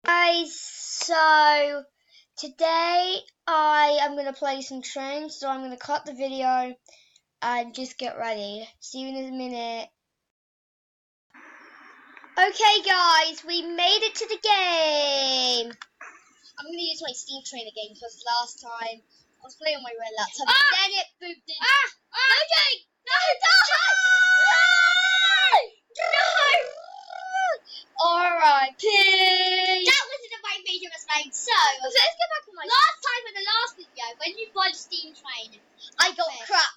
Guys, so today I am going to play some trains, so I'm going to cut the video and just get ready. See you in a minute. Okay guys, we made it to the game. I'm going to use my Steam Train again because last time I was playing on my red laptop. Then it booped in. No, Jake! No! Alright, please. That wasn't my major mistake. So let's get back on my last time in the last video, when you bought the Steam Train, I got crap.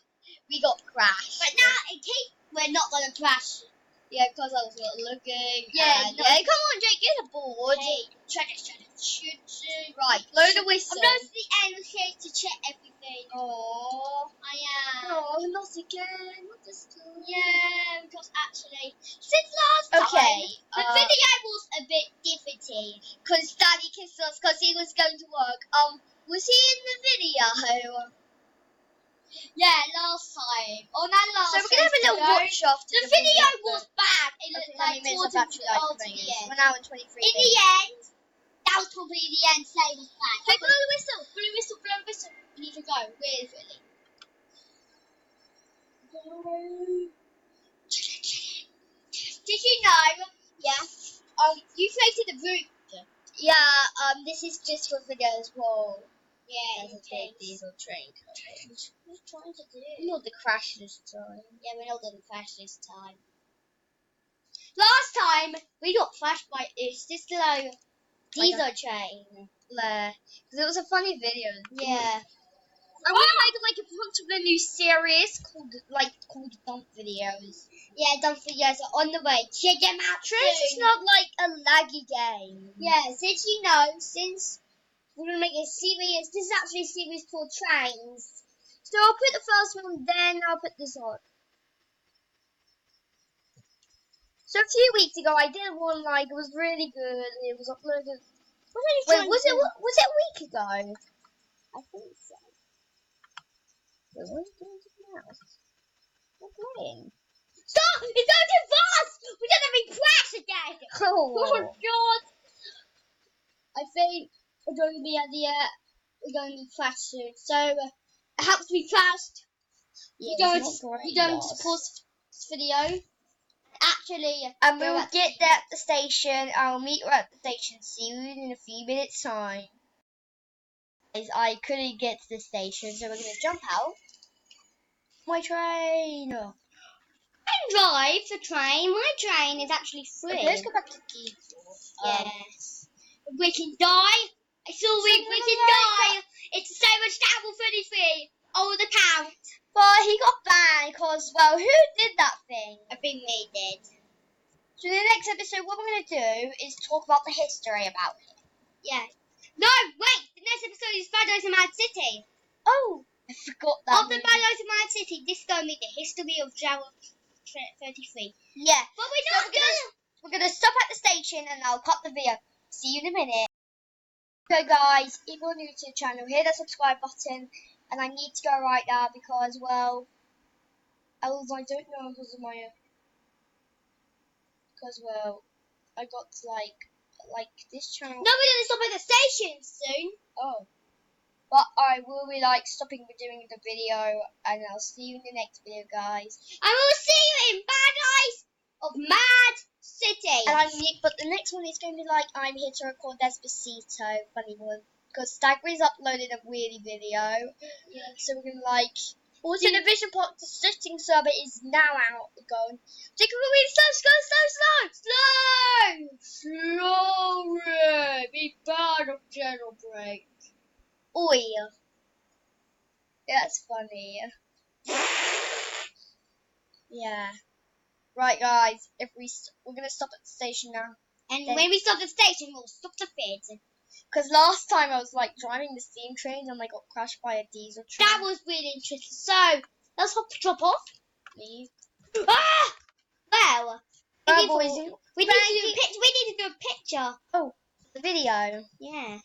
We got crashed. But now we're not gonna crash. Yeah, because I was not looking. Yeah, Come on, Jake, get aboard. Hey, Right, blow the whistle. I'm going to the end here to check everything. Oh, I am. Oh, not again. Not this time. Yeah, because actually, since last time, the video was a bit different. Because Daddy kissed us because he was going to work. Was he in the video? Yeah, last time. Oh, not last time. So we're going to have a little watch off. The video was bad. It looked like towards the end. 1 hour and 23 minutes. In the end, that was probably the end. Say it was bad. Hey, blow the whistle. Blow the whistle. Blow the whistle. We need to go. Where is it? Did you know? Yeah. You created the route. Yeah. This is just for video as well. Yeah, there's a big diesel train coming. What are you trying to do? We're not the crash this time. Yeah, we're not going to crash this time. Last time, we got crashed by a slow diesel train. Because it was a funny video. Yeah. I want to make like a bunch of a new series called Dump Videos. Yeah, Dump Videos are on the way. Check them out soon. It's not like a laggy game. Yeah, since we're going to make a series. This is actually a series called Trains. So I'll put the first one, then I'll put this on. So a few weeks ago, I did one, it was really good. It was uploaded. Wait, was it a week ago? I think so. Wait, what are you doing to the mouse? What's playing? Stop! It's going too fast! We're going to be crashed again! Oh God! I think we're going to be at the we're going to be crashed soon. So it has to be crashed. Yeah, you don't pause this video. Actually, and we'll get there at the station. I'll meet you at the station soon in a few minutes time. I couldn't get to the station, so we're gonna jump out. My train. I drive the train. My train is actually free. Okay, let's go back to keyboard. Yes. We can die. I saw we can die. It's so much double 33. Oh, the count. But he got banned because, well, who did that thing? I think we did. So in the next episode, what we're going to do is talk about the history about it. Yeah. No, wait. The next episode is Bad in Mad City. Oh, I forgot that. Of the Bad in Mad City, this is going to be the history of Java 33. Yeah. But we're going to stop at the station and I'll cut the video. See you in a minute. So guys, if you're new to the channel, hit the subscribe button. And I need to go right now because, well, else I don't know because of my, well, I got like this channel. No, we're going to stop at the station soon. Oh. But I will be stopping with doing the video and I'll see you in the next video, guys. And we'll see you in Paradise of Mad City. And but the next one is going to be I'm here to record Despacito, funny one. Because Staggery's uploaded a weirdy video. Yeah. So we're going to also the Vision Park, the setting server is now out. Going. Take a really slow. Be bad of jailbreak. Oi. Yeah, that's funny. Yeah. Right, guys. We're going to stop at the station now. And when we stop at the station, we'll stop the feed. Because last time I was driving the steam train and I got crashed by a diesel train. That was really interesting. So let's drop off. Please. Ah! Well, Boys, we need to do a picture. Oh, the video. Yeah.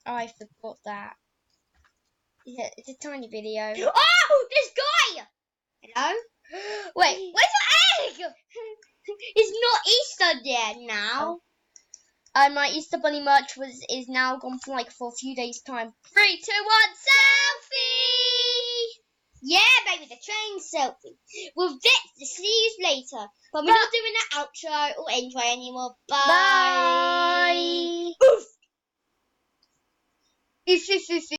Oh, I forgot that. It's a tiny video. Oh, this guy. Hello. Wait, where's your egg? It's not Easter yet now. my Easter Bunny merch is now gone for a few days' time. 3, 2, 1, selfie! Yeah, baby, the train selfie. Well, this, see you later. But we're not doing an outro or intro anymore. Bye. Bye. Oof. Oof, oof, oof, oof.